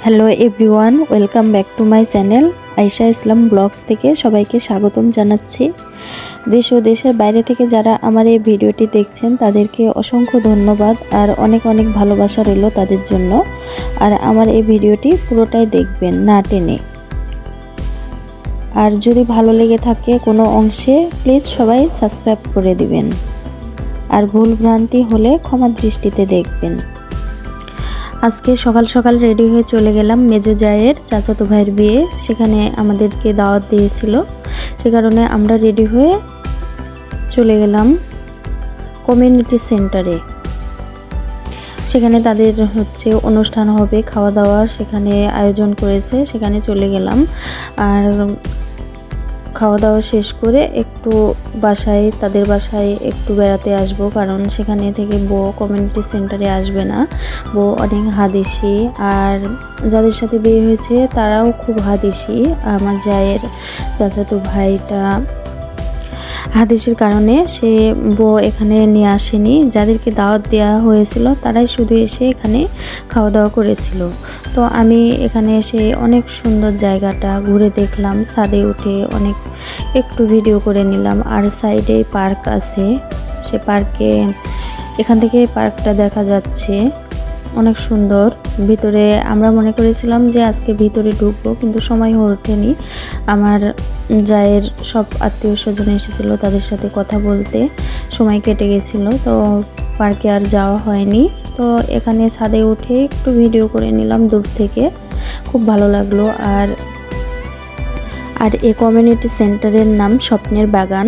Hello everyone, welcome back to my channel Ayesha Islam vlogs থেকে সবাইকে স্বাগতম জানাচ্ছি। দেশ ও দেশের বাইরে থেকে যারা আমার এই ভিডিওটি দেখছেন তাদেরকে অসংখ্য ধন্যবাদ আর অনেক অনেক ভালোবাসা রইল তাদের জন্য। আর আমার এই ভিডিওটি পুরোটাই দেখবেন না টেনে। আর যদি ভালো লেগে থাকে কোনো অংশে প্লিজ সবাই সাবস্ক্রাইব করে দিবেন, আর ভুল ভ্রান্তি হলে ক্ষমা দৃষ্টিতে দেখবেন। আজকে সকাল সকাল রেডি হয়ে চলে গেলাম মেজো জায়ের চাচাতো ভাইয়ের বিয়ে, সেখানে আমাদেরকে দাওয়াত দিয়েছিল, সে কারণে আমরা রেডি হয়ে চলে গেলাম কমিউনিটি সেন্টারে। সেখানে তাদের অনুষ্ঠান হবে, খাওয়া দাওয়া সেখানে আয়োজন করেছে, সেখানে চলে গেলাম। আর খাওয়া দাওয়া শেষ করে একটু তাদের বাসায় একটু বেড়াতে আসবো, কারণ সেখানে থেকে বউ কমিউনিটি সেন্টারে আসবে না। বউ অনেক হাদিসি, আর যাদের সাথে বিয়ে হয়েছে তারাও খুব হাদিসি। আমার জায়ের চাচাতো ভাইটা হাদিসের কারণে সে বউ এখানে নিয়ে আসেনি। যাদেরকে দাওয়াত দেওয়া হয়েছিল তারাই শুধু এসে এখানে খাওয়া দাওয়া করেছিল। তো আমি এখানে এসে অনেক সুন্দর জায়গাটা ঘুরে দেখলাম, ছাদে উঠে একটু ভিডিও করে নিলাম। আর সাইডে পার্ক আছে, সে পার্কে এখান থেকে পার্কটা দেখা যাচ্ছে, অনেক সুন্দর। ভিতরে আমরা মনে করেছিলাম যে আজকে ভিতরে ঢুকবো, কিন্তু সময় হয়ে ওঠেনি। আমার জায়ের সব আত্মীয় স্বজন এসেছিলো, তাদের সাথে কথা বলতে সময় কেটে গেছিলো, তো পার্কে আর যাওয়া হয়নি। তো এখানে ছাদে উঠে একটু ভিডিও করে নিলাম দূর থেকে, খুব ভালো লাগলো। আর এই কমিউনিটি সেন্টারের নাম স্বপ্নের বাগান।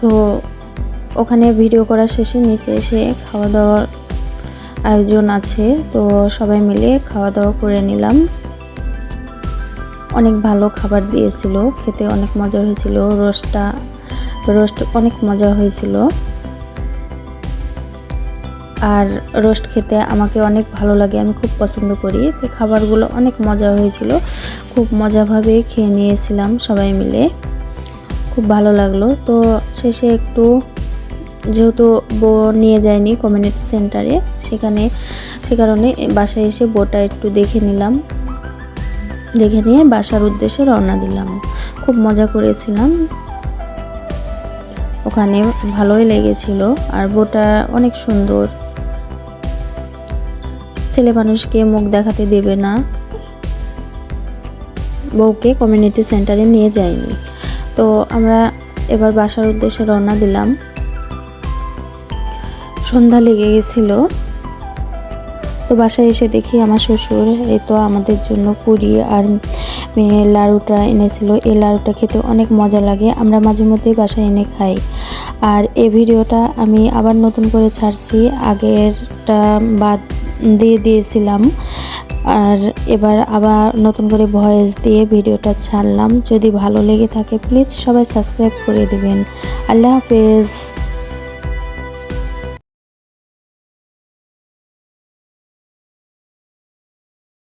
তো ওখানে ভিডিও করা শেষে নিচে এসে খাওয়া দাওয়ার আয়োজন আছে, তো সবাই মিলে খাওয়া দাওয়া করে নিলাম। অনেক ভালো খাবার দিয়েছিল, খেতে অনেক মজা হয়েছিল। রোস্ট অনেক মজা হয়েছিল, আর রোস্ট খেতে আমাকে অনেক ভালো লাগে, আমি খুব পছন্দ করি। তো খাবারগুলো অনেক মজা হয়েছিল, খুব মজাভাবে খেয়ে নিয়েছিলাম সবাই মিলে, খুব ভালো লাগলো। তো শেষে একটু, যেহেতু বউ নিয়ে যায়নি কমিউনিটি সেন্টারে, সে কারণে বাসায় এসে বউটা একটু দেখে নিলাম, দেখে নিয়ে বাসার উদ্দেশ্যে রওনা দিলাম। খুব মজা করেছিলাম ওখানে, ভালোই লেগেছিল। আর বউটা অনেক সুন্দর, ছেলে মানুষকে মুখ দেখাতে দেবে না, বউকে কমিউনিটি সেন্টারে নিয়ে যায়নি। তো আমরা এবার বাসার উদ্দেশ্যে রওনা দিলাম। সন্ধ্যা লেগে গেছিল, তো বাসায় এসে দেখি আমার শ্বশুর তো আমাদের জন্য পুরি আর লাড়ুটা এনেছিল। এই লাড়ুটা খেতে অনেক মজা লাগে, আমরা মাঝে মধ্যেই বাসায় এনে খাই। আর এই ভিডিওটা আমি আবার নতুন করে ছাড়ছি, আগেরটা বাদ দিয়ে দিয়েছিলাম, আর এবার আবার নতুন করে ভয়েস দিয়ে ভিডিওটা ছাড়লাম। যদি ভালো লেগে থাকে প্লিজ সবাই সাবস্ক্রাইব করে দেবেন। আল্লাহ হাফেজ।